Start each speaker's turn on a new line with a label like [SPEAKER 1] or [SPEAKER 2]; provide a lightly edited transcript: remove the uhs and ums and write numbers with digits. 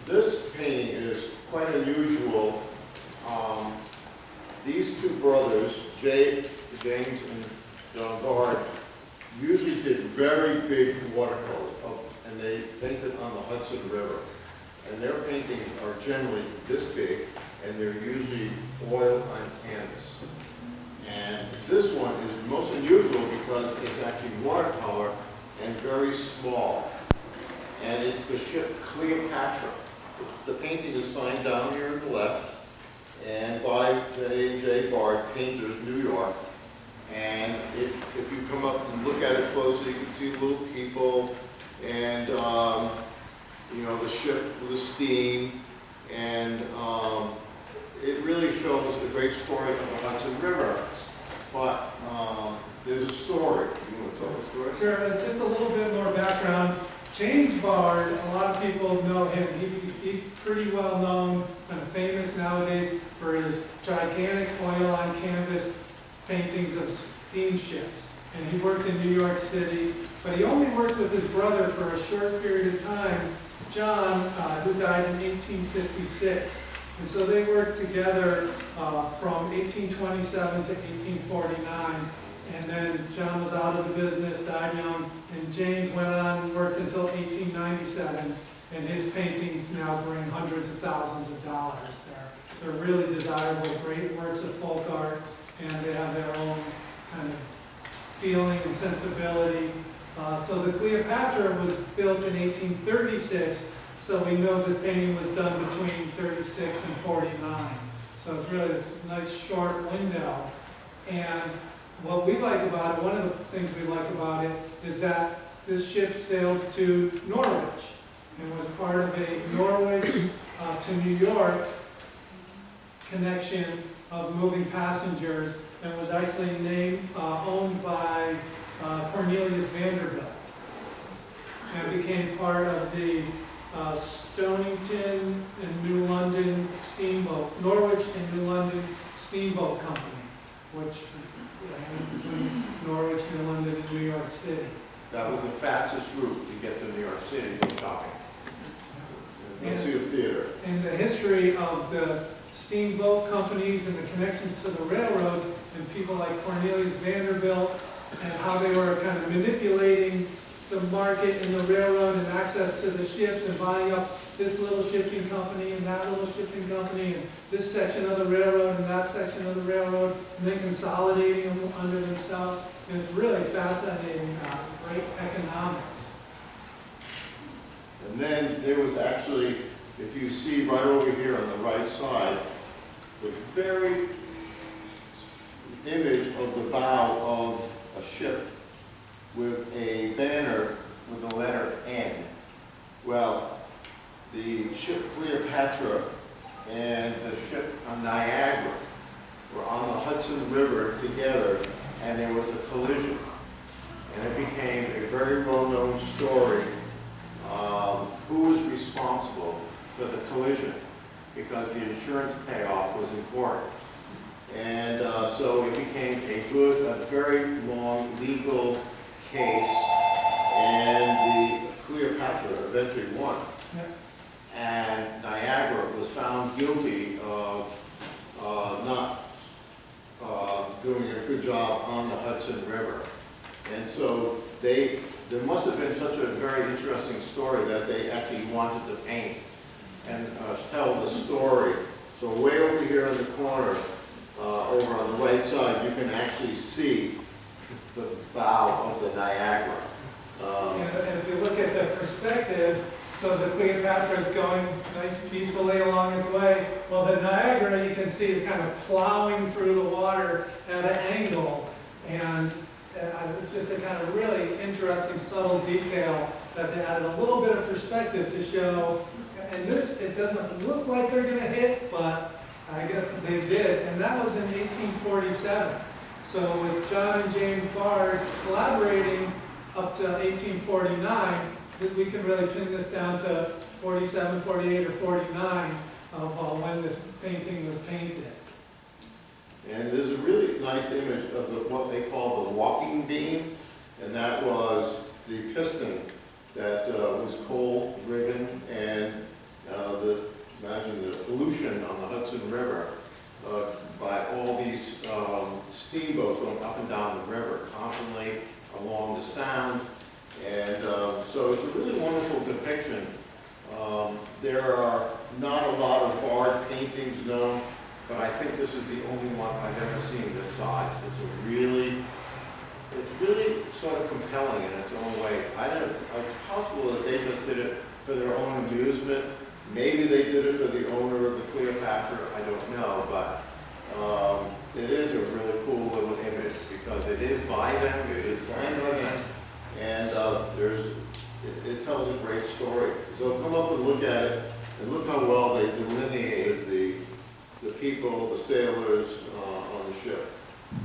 [SPEAKER 1] this painting is quite unusual. These two brothers, James and John Baird, usually did very big watercolors, and they painted on the Hudson River. And their paintings are generally this big, and they're usually oil on canvas. And this one is most unusual because it's actually watercolor and very small. And it's the ship Cleopatra. The painting is signed down here on the left, and by J&J Baird, Painters, New York. And if you come up and look at it closely, you can see little people and you know, the ship with the steam, and it really shows a great story of the Hudson River. But there's a story. You want to tell the story?
[SPEAKER 2] Sure, just a little bit more background. James Baird, a lot of people know him. He's pretty well known and famous nowadays for his gigantic oil on canvas paintings of steamships. And he worked in New York City, but he only worked with his brother for a short period of time, John, who died in 1856. And so they worked together from 1827 to 1849. And then John was out of the business, died young, and James went on and worked until 1897. And his paintings now bring hundreds of thousands of dollars. They're really desirable, great works of folk art, and they have their own kind of feeling and sensibility. So the Cleopatra was built in 1836, so we know the painting was done between 36 and 49. So it's really a nice short window. And what we like about it, one of the things we like about it, is that this ship sailed to Norwich and was part of a Norwich to New York connection of moving passengers, and was actually owned by Cornelius Vanderbilt, and became part of the Stonington and New London Steamboat, Norwich and New London Steamboat Company, which ran between Norwich, New London, and New York City.
[SPEAKER 1] That was the fastest route to get to New York City to go shopping. Go see a theater.
[SPEAKER 2] And the history of the steamboat companies and the connections to the railroads and people like Cornelius Vanderbilt, and how they were kind of manipulating the market and the railroad and access to the ships and buying up this little shipping company and that little shipping company and this section of the railroad and that section of the railroad, and then consolidating them under themselves. And it's really fascinating, great economics.
[SPEAKER 1] And then there was actually, if you see right over here on the right side, the very image of the bow of a ship with a banner with the letter N. Well, the ship Cleopatra and the ship Niagara were on the Hudson River together, and there was a collision. And it became a very well-known story. Who was responsible for the collision? Because the insurance payoff was important. And so it became a very long legal case, and the Cleopatra eventually won.
[SPEAKER 2] Yep.
[SPEAKER 1] And Niagara was found guilty of not doing a good job on the Hudson River. And so there must have been such a very interesting story that they actually wanted to paint and tell the story. So way over here in the corner, over on the right side, you can actually see the bow of the Niagara.
[SPEAKER 2] And if you look at the perspective, so the Cleopatra is going nice peacefully along its way. Well, the Niagara, you can see, is kind of plowing through the water at an angle. And it's just a kind of really interesting, subtle detail that they added a little bit of perspective to show. And this, it doesn't look like they're going to hit, but I guess they did. And that was in 1847. So with John and James Baird collaborating up to 1849, we can really pin this down to 47, 48, or 49 of when this painting was painted.
[SPEAKER 1] And there's a really nice image of what they call the walking beam, and that was the piston that was coal driven, and the depiction. There are not a lot of Bard paintings known, but I think this is the only one I've ever seen this size. It's really sort of compelling in its own way. It's possible that they just did it for their own amusement. Maybe they did it for the owner of the Cleopatra, I don't know, but it is a really cool little image because it is by them, it is signed by them, and it tells a great story. So come up and look at it, and look how well they delineated the people, the sailors on the ship.